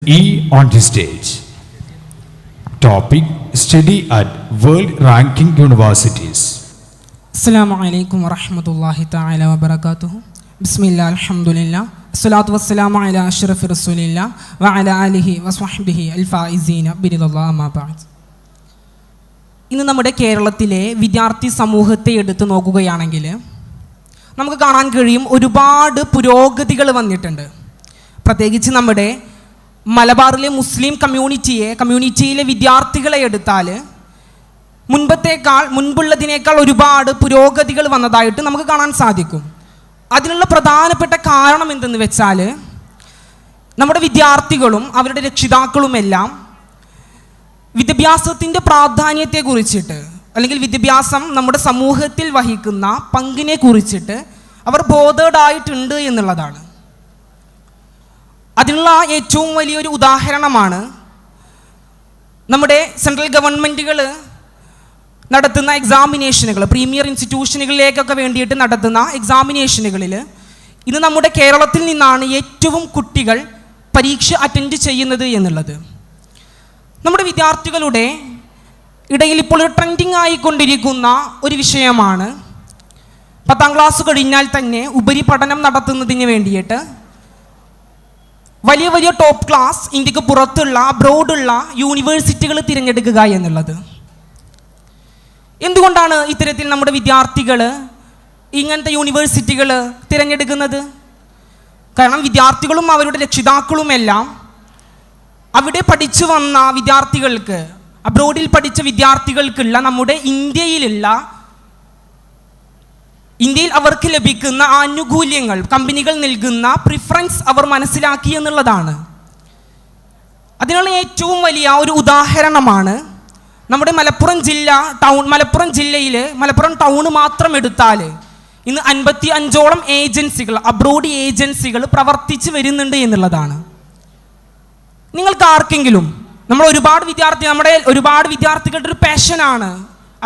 E on the stage. Topic: Study at World Ranking Universities. Assalamu alaikum wa rahmatullahi ta'ala wa barakatuhu. Bismillah, alhamdulillah. Assalatu wassalamu ala ashraf rasulillah wa ala alihi wa sahbihi al-faizina biridallah amma ba'd. ഇന്ന് നമ്മുടെ കേരളത്തിലെ വിദ്യാർത്ഥി സമൂഹത്തെ എടുത്തു നോക്കുകയാണെങ്കിൽ നമുക്ക് കാണാൻ കഴിയും ഒരുപാട് പുരോഗതികൾ വന്നിട്ടുണ്ട്. പ്രത്യേകിച്ച് നമ്മുടെ മലബാറിലെ മുസ്ലിം കമ്മ്യൂണിറ്റിയിലെ വിദ്യാർത്ഥികളെ എടുത്താൽ മുൻപുള്ളതിനേക്കാൾ ഒരുപാട് പുരോഗതികൾ വന്നതായിട്ട് നമുക്ക് കാണാൻ സാധിക്കും. അതിനുള്ള പ്രധാനപ്പെട്ട കാരണം എന്തെന്ന് വെച്ചാൽ നമ്മുടെ വിദ്യാർത്ഥികളും അവരുടെ രക്ഷിതാക്കളുമെല്ലാം വിദ്യാഭ്യാസത്തിൻ്റെ പ്രാധാന്യത്തെക്കുറിച്ചിട്ട് അല്ലെങ്കിൽ വിദ്യാഭ്യാസം നമ്മുടെ സമൂഹത്തിൽ വഹിക്കുന്ന പങ്കിനെ കുറിച്ചിട്ട് അവർ ബോധേഡായിട്ടുണ്ട് എന്നുള്ളതാണ്. അതിനുള്ള ഏറ്റവും വലിയൊരു ഉദാഹരണമാണ് നമ്മുടെ സെൻട്രൽ ഗവൺമെൻറ്റുകൾ നടത്തുന്ന എക്സാമിനേഷനുകൾ, പ്രീമിയർ ഇൻസ്റ്റിറ്റ്യൂഷനുകളിലേക്കൊക്കെ വേണ്ടിയിട്ട് നടത്തുന്ന എക്സാമിനേഷനുകളിൽ ഇന്ന് നമ്മുടെ കേരളത്തിൽ നിന്നാണ് ഏറ്റവും കുട്ടികൾ പരീക്ഷ അറ്റൻഡ് ചെയ്യുന്നത് എന്നുള്ളത്. നമ്മുടെ വിദ്യാർത്ഥികളുടെ ഇടയിൽ ഇപ്പോൾ ഒരു ട്രെൻഡിങ് ആയിക്കൊണ്ടിരിക്കുന്ന ഒരു വിഷയമാണ് 10ാം ക്ലാസ് കഴിഞ്ഞാൽ തന്നെ ഉപരിപഠനം നടത്തുന്നതിന് വേണ്ടിയിട്ട് വലിയ വലിയ ടോപ്പ് ക്ലാസ് ഇന്ത്യക്ക് പുറത്തുള്ള അബ്രോഡുള്ള യൂണിവേഴ്സിറ്റികൾ തിരഞ്ഞെടുക്കുക എന്നുള്ളത്. എന്തുകൊണ്ടാണ് ഇത്തരത്തിൽ നമ്മുടെ വിദ്യാർത്ഥികൾ ഇങ്ങനത്തെ യൂണിവേഴ്സിറ്റികൾ തിരഞ്ഞെടുക്കുന്നത്? കാരണം വിദ്യാർത്ഥികളും അവരുടെ രക്ഷിതാക്കളുമെല്ലാം അവിടെ പഠിച്ചു വന്ന വിദ്യാർത്ഥികൾക്ക്, അബ്രോഡിൽ പഠിച്ച വിദ്യാർത്ഥികൾക്കുള്ള നമ്മുടെ ഇന്ത്യയിൽ അവർക്ക് ലഭിക്കുന്ന ആനുകൂല്യങ്ങൾ, കമ്പനികൾ നൽകുന്ന പ്രിഫറൻസ് അവർ മനസ്സിലാക്കി എന്നുള്ളതാണ്. അതിനുള്ള ഏറ്റവും വലിയ ഒരു ഉദാഹരണമാണ് നമ്മുടെ മലപ്പുറം ജില്ലയിൽ മലപ്പുറം ടൗണ് മാത്രം എടുത്താൽ ഇന്ന് 55ഓളം ഏജൻസികൾ, അബ്രോഡ് ഏജൻസികൾ പ്രവർത്തിച്ച് വരുന്നുണ്ട് എന്നുള്ളതാണ്. നിങ്ങൾക്ക് ആർക്കെങ്കിലും നമ്മുടെ ഒരുപാട് വിദ്യാർത്ഥികളുടെ ഒരു പാഷനാണ്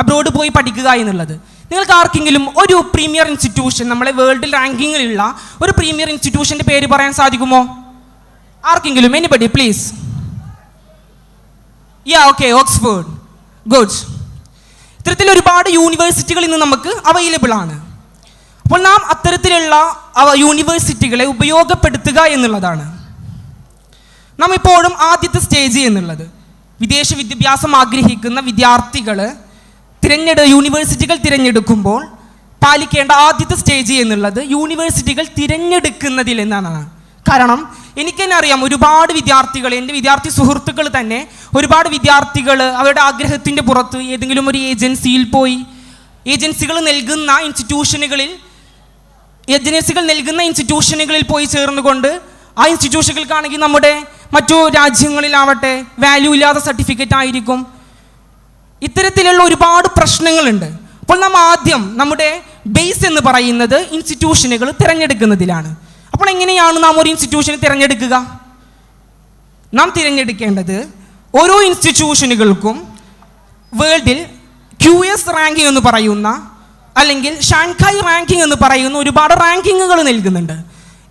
അബ്രോഡ് പോയി പഠിക്കുക എന്നുള്ളത്. നിങ്ങൾക്ക് ആർക്കെങ്കിലും ഒരു പ്രീമിയർ ഇൻസ്റ്റിറ്റ്യൂഷൻ, നമ്മളെ വേൾഡ് റാങ്കിങ്ങിലുള്ള ഒരു പ്രീമിയർ ഇൻസ്റ്റിറ്റ്യൂഷൻ്റെ പേര് പറയാൻ സാധിക്കുമോ? ആർക്കെങ്കിലും? Anybody please. Okay, Oxford. Good. ഇത്തരത്തിൽ ഒരുപാട് യൂണിവേഴ്സിറ്റികൾ ഇന്ന് നമുക്ക് അവൈലബിൾ ആണ്. അപ്പോൾ നാം അത്തരത്തിലുള്ള യൂണിവേഴ്സിറ്റികളെ ഉപയോഗപ്പെടുത്തുക എന്നുള്ളതാണ് നാം ഇപ്പോഴും ആദ്യത്തെ സ്റ്റേജ് എന്നുള്ളത്. വിദേശ വിദ്യാഭ്യാസം ആഗ്രഹിക്കുന്ന വിദ്യാർത്ഥികൾ യൂണിവേഴ്സിറ്റികൾ തിരഞ്ഞെടുക്കുമ്പോൾ പാലിക്കേണ്ട ആദ്യത്തെ സ്റ്റേജ് എന്നുള്ളത് യൂണിവേഴ്സിറ്റികൾ തിരഞ്ഞെടുക്കുന്നതിൽ എന്നാണ്. കാരണം എനിക്ക് തന്നെ അറിയാം, ഒരുപാട് വിദ്യാർത്ഥികൾ, എൻ്റെ വിദ്യാർത്ഥി സുഹൃത്തുക്കൾ തന്നെ ഒരുപാട് വിദ്യാർത്ഥികൾ അവരുടെ ആഗ്രഹത്തിൻ്റെ പുറത്ത് ഏതെങ്കിലും ഒരു ഏജൻസിയിൽ പോയി ഏജൻസികൾ നൽകുന്ന ഇൻസ്റ്റിറ്റ്യൂഷനുകളിൽ പോയി ചേർന്നുകൊണ്ട് ആ ഇൻസ്റ്റിറ്റ്യൂഷനുകൾക്കാണെങ്കിൽ നമ്മുടെ മറ്റു രാജ്യങ്ങളിലാവട്ടെ വാല്യൂ ഇല്ലാത്ത സർട്ടിഫിക്കറ്റ് ആയിരിക്കും. ഇത്തരത്തിലുള്ള ഒരുപാട് പ്രശ്നങ്ങളുണ്ട്. അപ്പോൾ നാം ആദ്യം നമ്മുടെ ബേസ് എന്ന് പറയുന്നത് ഇൻസ്റ്റിറ്റ്യൂഷനുകൾ തിരഞ്ഞെടുക്കുന്നതിലാണ്. അപ്പോൾ എങ്ങനെയാണ് നാം ഒരു ഇൻസ്റ്റിറ്റ്യൂഷനെ തിരഞ്ഞെടുക്കുക? നാം തിരഞ്ഞെടുക്കേണ്ടത് ഓരോ ഇൻസ്റ്റിറ്റ്യൂഷനുകൾക്കും വേൾഡിൽ QS റാങ്കിങ് എന്ന് പറയുന്ന അല്ലെങ്കിൽ ഷാങ്ഹായ് റാങ്കിങ് എന്ന് പറയുന്ന ഒരുപാട് റാങ്കിങ്ങുകൾ നൽകുന്നുണ്ട്.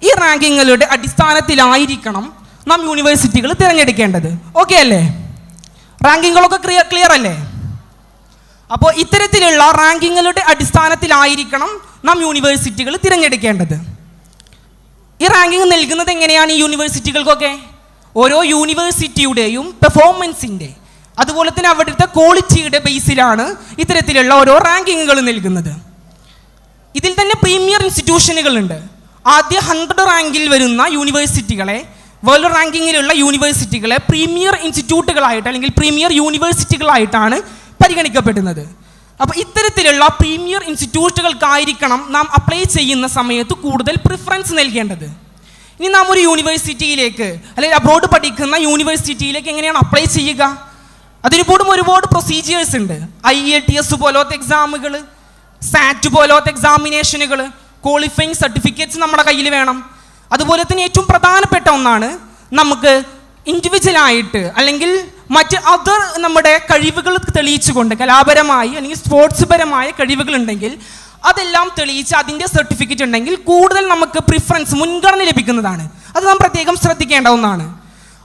ഈ റാങ്കിങ്ങുകളുടെ അടിസ്ഥാനത്തിലായിരിക്കണം നാം യൂണിവേഴ്സിറ്റികൾ തിരഞ്ഞെടുക്കേണ്ടത്. ഓക്കെ അല്ലേ? റാങ്കിങ്ങുകളൊക്കെ ക്ലിയർ അല്ലേ? അപ്പോൾ ഇത്തരത്തിലുള്ള റാങ്കിങ്ങുകളുടെ അടിസ്ഥാനത്തിലായിരിക്കണം നാം യൂണിവേഴ്സിറ്റികൾ തിരഞ്ഞെടുക്കേണ്ടത്. ഈ റാങ്കിങ് നൽകുന്നത് എങ്ങനെയാണ് ഈ യൂണിവേഴ്സിറ്റികൾക്കൊക്കെ? ഓരോ യൂണിവേഴ്സിറ്റിയുടെയും പെർഫോമൻസിൻ്റെ, അതുപോലെ തന്നെ അവിടുത്തെ ക്വാളിറ്റിയുടെ ബേസിലാണ് ഇത്തരത്തിലുള്ള ഓരോ റാങ്കിങ്ങുകൾ നൽകുന്നത്. ഇതിൽ തന്നെ പ്രീമിയർ ഇൻസ്റ്റിറ്റ്യൂഷനുകളുണ്ട്. ആദ്യ 100 റാങ്കിൽ വരുന്ന യൂണിവേഴ്സിറ്റികളെ, വേൾഡ് റാങ്കിങ്ങിലുള്ള യൂണിവേഴ്സിറ്റികളെ പ്രീമിയർ ഇൻസ്റ്റിറ്റ്യൂട്ടുകളായിട്ട് അല്ലെങ്കിൽ പ്രീമിയർ യൂണിവേഴ്സിറ്റികളായിട്ടാണ് പരിഗണിക്കപ്പെടുന്നത്. അപ്പോൾ ഇത്തരത്തിലുള്ള പ്രീമിയർ ഇൻസ്റ്റിറ്റ്യൂട്ടുകൾക്കായിരിക്കണം നാം അപ്ലൈ ചെയ്യുന്ന സമയത്ത് കൂടുതൽ പ്രിഫറൻസ് നൽകേണ്ടത്. ഇനി നാം ഒരു യൂണിവേഴ്സിറ്റിയിലേക്ക് അല്ലെങ്കിൽ അബ്രോഡ് പഠിക്കുന്ന യൂണിവേഴ്സിറ്റിയിലേക്ക് എങ്ങനെയാണ് അപ്ലൈ ചെയ്യുക? ഒരുപാട് പ്രൊസീജിയേഴ്സ് ഉണ്ട്. IELTS പോലത്തെ എക്സാമുകൾ, SAT പോലത്തെ എക്സാമിനേഷനുകൾ, ക്വാളിഫയിങ് സർട്ടിഫിക്കറ്റ്സ് നമ്മുടെ കയ്യിൽ വേണം. അതുപോലെ തന്നെ ഏറ്റവും പ്രധാനപ്പെട്ട ഒന്നാണ് നമുക്ക് ഇൻഡിവിജ്വലായിട്ട് അല്ലെങ്കിൽ മറ്റ് നമ്മുടെ കഴിവുകൾ തെളിയിച്ചുകൊണ്ട്, കലാപരമായി അല്ലെങ്കിൽ സ്പോർട്സ് പരമായ കഴിവുകളുണ്ടെങ്കിൽ അതെല്ലാം തെളിയിച്ച് അതിൻ്റെ സർട്ടിഫിക്കറ്റ് ഉണ്ടെങ്കിൽ കൂടുതൽ നമുക്ക് പ്രിഫറൻസ്, മുൻഗണന ലഭിക്കുന്നതാണ്. അത് നാം പ്രത്യേകം ശ്രദ്ധിക്കേണ്ട ഒന്നാണ്.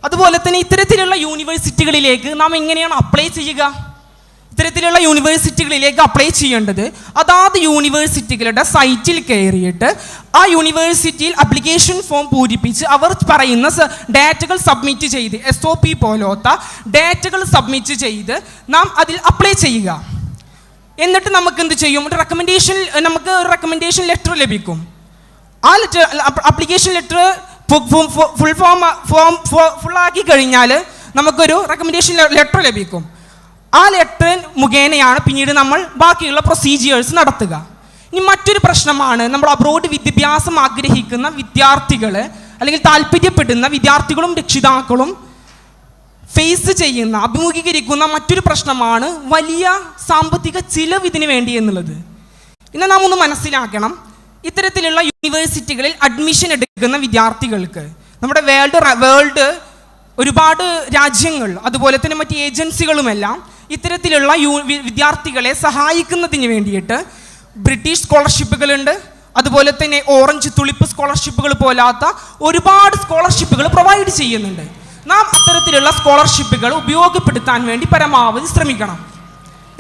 അതുപോലെ തന്നെ ഇത്തരത്തിലുള്ള യൂണിവേഴ്സിറ്റികളിലേക്ക് നാം എങ്ങനെയാണ് അപ്ലൈ ചെയ്യുക? ഇത്തരത്തിലുള്ള യൂണിവേഴ്സിറ്റികളിലേക്ക് അപ്ലൈ ചെയ്യേണ്ടത് അതാത് യൂണിവേഴ്സിറ്റികളുടെ സൈറ്റിൽ കയറിയിട്ട് ആ യൂണിവേഴ്സിറ്റിയിൽ അപ്ലിക്കേഷൻ ഫോം പൂരിപ്പിച്ച് അവർ പറയുന്ന ഡാറ്റകൾ സബ്മിറ്റ് ചെയ്ത് SOP പോലത്തെ ഡാറ്റകൾ സബ്മിറ്റ് ചെയ്ത് നാം അതിൽ അപ്ലൈ ചെയ്യുക. എന്നിട്ട് നമുക്ക് എന്ത് ചെയ്യും? നമുക്ക് റെക്കമെൻഡേഷൻ ലെറ്റർ ലഭിക്കും. ആ ലെറ്റർ അപ്ലിക്കേഷൻ ലെറ്റർ ഫുള്ളാക്കി കഴിഞ്ഞാൽ നമുക്കൊരു റെക്കമെൻഡേഷൻ ലെറ്റർ ലഭിക്കും. ആ ലെറ്റർ മുഖേനയാണ് പിന്നീട് നമ്മൾ ബാക്കിയുള്ള പ്രൊസീജിയേഴ്സ് നടത്തുക. ഇനി മറ്റൊരു പ്രശ്നമാണ്, നമ്മൾ അബ്രോഡ് വിദ്യാഭ്യാസം ആഗ്രഹിക്കുന്ന വിദ്യാർത്ഥികൾ അല്ലെങ്കിൽ താല്പര്യപ്പെടുന്ന വിദ്യാർത്ഥികളും രക്ഷിതാക്കളും ഫേസ് ചെയ്യുന്ന, അഭിമുഖീകരിക്കുന്ന മറ്റൊരു പ്രശ്നമാണ് വലിയ സാമ്പത്തിക ചിലവ് ഇതിന് വേണ്ടി എന്നുള്ളത്. ഇന്ന് നാം ഒന്ന് മനസ്സിലാക്കണം, ഇത്തരത്തിലുള്ള യൂണിവേഴ്സിറ്റികളിൽ അഡ്മിഷൻ എടുക്കുന്ന വിദ്യാർത്ഥികൾക്ക് നമ്മുടെ വേൾഡ് ഒരുപാട് രാജ്യങ്ങൾ അതുപോലെ തന്നെ മറ്റ് ഏജൻസികളുമെല്ലാം ഇത്തരത്തിലുള്ള വിദ്യാർത്ഥികളെ സഹായിക്കുന്നതിന് വേണ്ടിയിട്ട് ബ്രിട്ടീഷ് സ്കോളർഷിപ്പുകളുണ്ട്, അതുപോലെ തന്നെ ഓറഞ്ച് തുളിപ്പ് സ്കോളർഷിപ്പുകൾ പോലാത്ത ഒരുപാട് സ്കോളർഷിപ്പുകൾ പ്രൊവൈഡ് ചെയ്യുന്നുണ്ട്. നാം അത്തരത്തിലുള്ള സ്കോളർഷിപ്പുകൾ ഉപയോഗപ്പെടുത്താൻ വേണ്ടി പരമാവധി ശ്രമിക്കണം.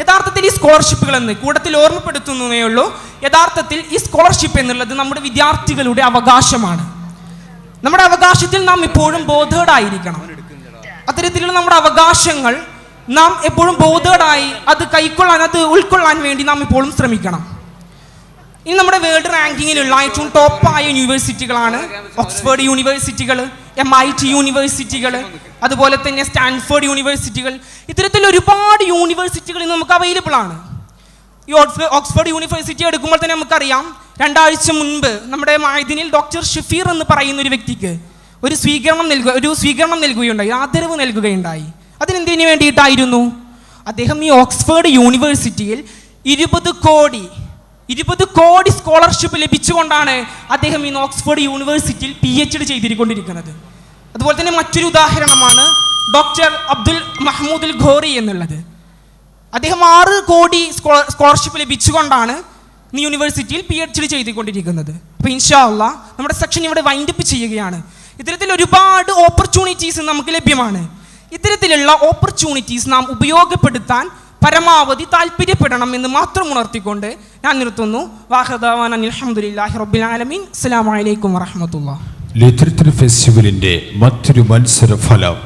യഥാർത്ഥത്തിൽ ഈ സ്കോളർഷിപ്പുകൾ എന്ന് കൂട്ടത്തിൽ ഓർമ്മപ്പെടുത്തുന്നതേ ഉള്ളൂ, യഥാർത്ഥത്തിൽ ഈ സ്കോളർഷിപ്പ് എന്നുള്ളത് നമ്മുടെ വിദ്യാർത്ഥികളുടെ അവകാശമാണ്. നമ്മുടെ അവകാശത്തിൽ നാം എപ്പോഴും ബോധേഡായിരിക്കണം. അത്തരത്തിലുള്ള നമ്മുടെ അവകാശങ്ങൾ നാം എപ്പോഴും ബോധേഡായി അത് ഉൾക്കൊള്ളാൻ വേണ്ടി നാം എപ്പോഴും ശ്രമിക്കണം. ഇനി നമ്മുടെ വേൾഡ് റാങ്കിങ്ങിലുള്ള ഏറ്റവും ടോപ്പായ യൂണിവേഴ്സിറ്റികളാണ് ഓക്സ്ഫോർഡ് യൂണിവേഴ്സിറ്റികൾ, MIT യൂണിവേഴ്സിറ്റികൾ, അതുപോലെ തന്നെ സ്റ്റാൻഫോർഡ് യൂണിവേഴ്സിറ്റികൾ. ഇത്തരത്തിൽ ഒരുപാട് യൂണിവേഴ്സിറ്റികൾ ഇന്ന് നമുക്ക് അവൈലബിൾ ആണ്. ഈ ഓക്സ്ഫോർഡ് യൂണിവേഴ്സിറ്റി എടുക്കുമ്പോൾ തന്നെ നമുക്കറിയാം, 2 ആഴ്ച മുൻപ് നമ്മുടെ മഅദിനിൽ ഡോക്ടർ ഷഫീർ എന്ന് പറയുന്ന ഒരു വ്യക്തിക്ക് ഒരു സ്വീകരണം നൽകുകയുണ്ടായി, ആദരവ് നൽകുകയുണ്ടായി. അതിനെന്തിനു വേണ്ടിയിട്ടായിരുന്നു? അദ്ദേഹം ഈ ഓക്സ്ഫോർഡ് യൂണിവേഴ്സിറ്റിയിൽ 20 കോടി സ്കോളർഷിപ്പ് ലഭിച്ചുകൊണ്ടാണ് അദ്ദേഹം ഈ ഓക്സ്ഫോർഡ് യൂണിവേഴ്സിറ്റിയിൽ PhD ചെയ്തിരിക്കൊണ്ടിരിക്കുന്നത്. അതുപോലെ തന്നെ മറ്റൊരു ഉദാഹരണമാണ് ഡോക്ടർ അബ്ദുൽ മഹ്മൂദുൽ ഘോറി എന്നുള്ളത്. അദ്ദേഹം 6 കോടി സ്കോളർഷിപ്പ് ലഭിച്ചുകൊണ്ടാണ് ഈ യൂണിവേഴ്സിറ്റിയിൽ PhD ചെയ്തുകൊണ്ടിരിക്കുന്നത്. അപ്പോൾ ഇൻഷാ അല്ലാഹ് നമ്മുടെ സെക്ഷൻ ഇവിടെ വൈൻഡപ്പ് ചെയ്യുകയാണ്. ഇത്തരത്തിൽ ഒരുപാട് ഓപ്പർച്യൂണിറ്റീസ് നമുക്ക് ലഭ്യമാണ്. ഇത്തരത്തിലുള്ള ഓപ്പർച്യൂണിറ്റീസ് നാം ഉപയോഗപ്പെടുത്താൻ പരമാവധി താല്പര്യപ്പെടണം എന്ന് മാത്രം ഉണർത്തിക്കൊണ്ട് ഞാൻ നിർത്തുന്നു. വാഹിദാവാന അൽഹംദുലില്ലാഹി റബ്ബിൽ ആലമീൻ. അസ്സലാമു അലൈക്കും വറഹ്മത്തുള്ളാഹി. ലിറ്ററേച്ചർ ഫെസ്റ്റിവലിന്റെ മറ്റൊരു മത്സര ഫലം